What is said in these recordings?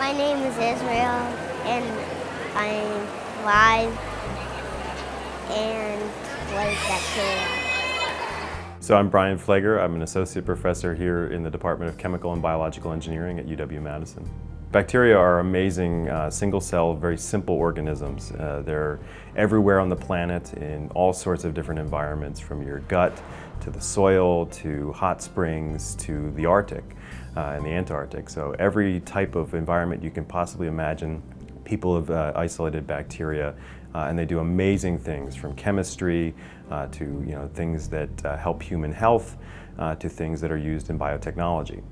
My name is Israel, and I'm 5 and like bacteria. So I'm Brian Fleger. I'm an associate professor here in the Department of Chemical and Biological Engineering at UW-Madison. Bacteria are amazing single-cell, very simple organisms. They're everywhere on the planet in all sorts of different environments, from your gut to the soil to hot springs to the Arctic and the Antarctic. So every type of environment you can possibly imagine, people have isolated bacteria, and they do amazing things, from chemistry to things that help human health to things that are used in biotechnology.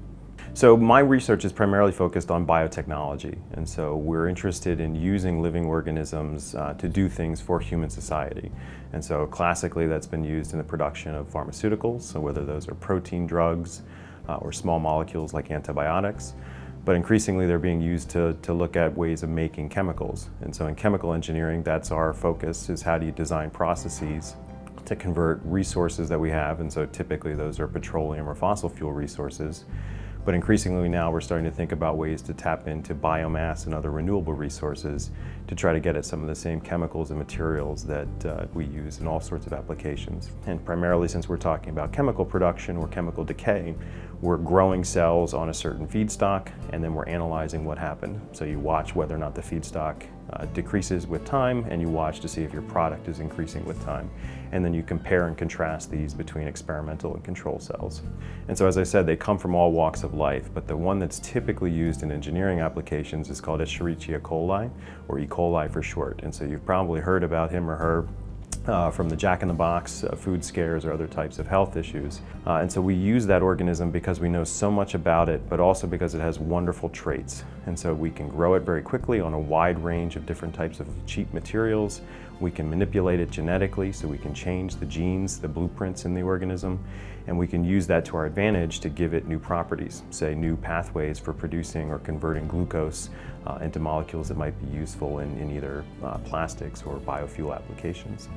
So my research is primarily focused on biotechnology, and so we're interested in using living organisms to do things for human society. And so classically that's been used in the production of pharmaceuticals, so whether those are protein drugs or small molecules like antibiotics. But increasingly they're being used to look at ways of making chemicals. And so in chemical engineering, that's our focus, is how do you design processes to convert resources that we have, and so typically those are petroleum or fossil fuel resources. But increasingly now we're starting to think about ways to tap into biomass and other renewable resources to try to get at some of the same chemicals and materials that we use in all sorts of applications. And primarily, since we're talking about chemical production or chemical decay, we're growing cells on a certain feedstock and then we're analyzing what happened. So you watch whether or not the feedstock decreases with time, and you watch to see if your product is increasing with time. And then you compare and contrast these between experimental and control cells. And so, as I said, they come from all walks of life, but the one that's typically used in engineering applications is called Escherichia coli, or E. coli for short. And so you've probably heard about him or her from the Jack-in-the-Box food scares or other types of health issues. And so we use that organism because we know so much about it, but also because it has wonderful traits. And so we can grow it very quickly on a wide range of different types of cheap materials. We can manipulate it genetically, so we can change the genes, the blueprints in the organism, and we can use that to our advantage to give it new properties, say new pathways for producing or converting glucose into molecules that might be useful in either plastics or biofuel applications.